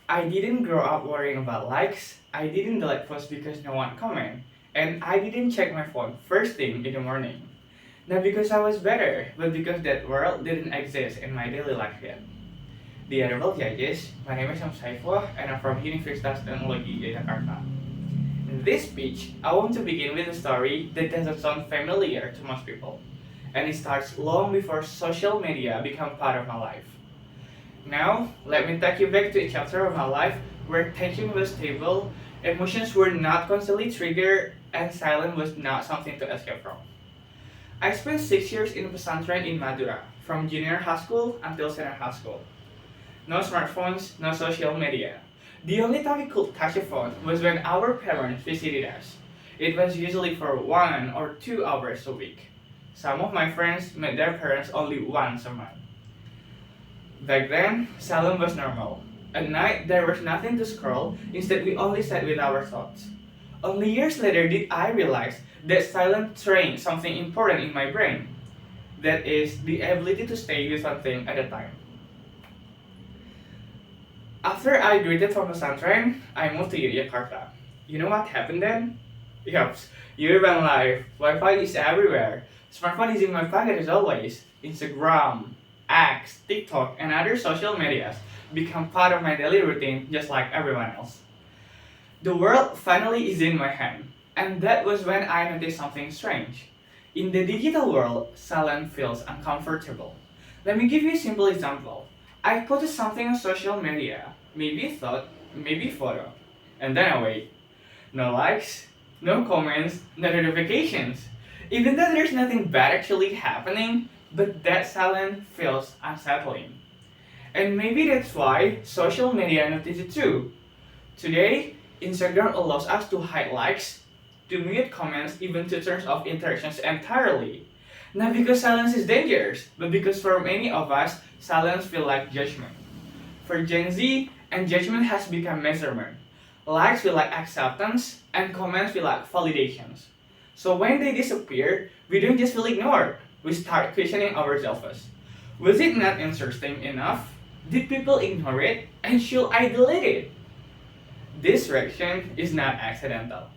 I didn't grow up worrying about likes, I didn't delete posts because no one commented, and I didn't check my phone first thing in the morning. Not because I was better, but because that world didn't exist in my daily life yet. Dear judges, my name is Saifullah and I'm from Universitas Teknologi, Yogyakarta. In this speech, I want to begin with a story that doesn't sound familiar to most people, and it starts long before social media became part of my life. Now, let me take you back to a chapter of my life where tension was stable, emotions were not constantly triggered, and silence was not something to escape from. I spent 6 years in pesantren in Madura, from junior high school until senior high school. No smartphones, no social media. The only time we could touch a phone was when our parents visited us. It was usually for 1 or 2 hours a week. Some of my friends met their parents only once a month. Back then, silence was normal. At night, there was nothing to scroll, instead, we only sat with our thoughts. Only years later did I realize that silence trained something important in my brain. That is, the ability to stay with something at a time. After I graduated from pesantren, I moved to Yogyakarta. You know what happened then? Yups, urban life, Wi-Fi is everywhere. Smartphone is in my pocket as always. Instagram, X, TikTok, and other social medias become part of my daily routine just like everyone else. The world finally is in my hand, and that was when I noticed something strange. In the digital world, silence feels uncomfortable. Let me give you a simple example. I posted something on social media, maybe a thought, maybe a photo, and then I wait. No likes, no comments, no notifications. Even though there's nothing bad actually happening, but that silence feels unsettling. And maybe that's why social media noticed it too. Today, Instagram allows us to hide likes, to mute comments, even to turn off interactions entirely. Not because silence is dangerous, but because for many of us, silence feels like judgment. For Gen Z, engagement has become measurement. Likes feel like acceptance, and comments feel like validations. So when they disappear, we don't just feel ignored, we start questioning ourselves. Was it not interesting enough? Did people ignore it? And should I delete it? This reaction is not accidental.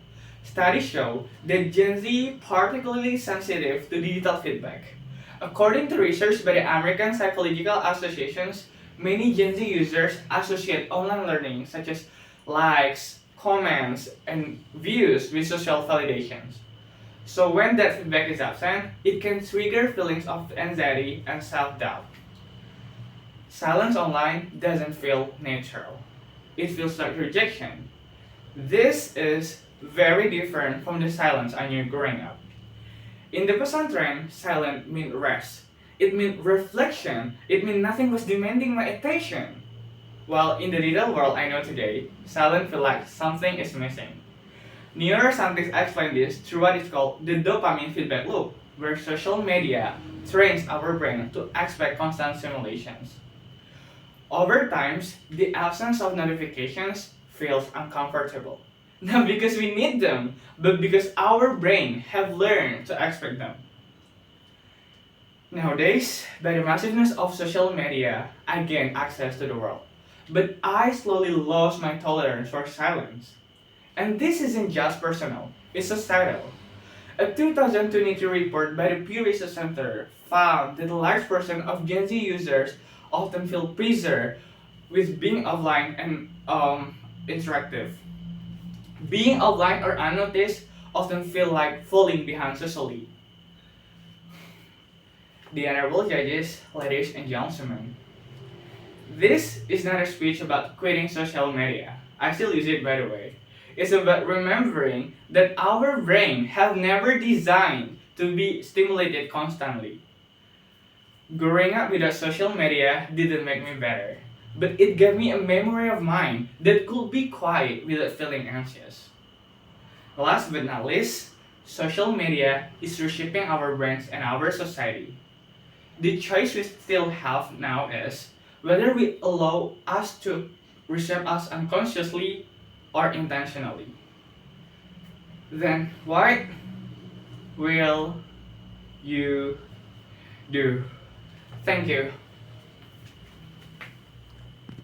Studies show that Gen Z particularly sensitive to digital feedback. According to research by the American Psychological Associations, many Gen Z users associate online learning such as likes, comments, and views with social validations. So when that feedback is absent, it can trigger feelings of anxiety and self-doubt. Silence online doesn't feel natural. It feels like rejection. This is very different from the silence I knew growing up. In the pesantren, silence meant rest. It meant reflection. It meant nothing was demanding my attention. While in the digital world I know today, silence feels like something is missing. Neuroscientists explain this through what is called the dopamine feedback loop, where social media trains our brain to expect constant stimulations. Over time, the absence of notifications feels uncomfortable. Not because we need them, but because our brain have learned to expect them. Nowadays, by the massiveness of social media, I gain access to the world. But I slowly lost my tolerance for silence. And this isn't just personal, it's societal. A 2023 report by the Pew Research Center found that a large portion of Gen Z users often feel pressure with being offline and interactive. Being offline or unnoticed often feel like falling behind socially. The honorable judges, ladies and gentlemen, this is not a speech about quitting social media. I still use it by the way. It's about remembering that our brain have never designed to be stimulated constantly. Growing up without social media didn't make me better, but it gave me a memory of mine that could be quiet without feeling anxious. Last but not least, social media is reshaping our brains and our society. The choice we still have now is whether we allow us to reshape us unconsciously or intentionally. Then what will you do? Thank you.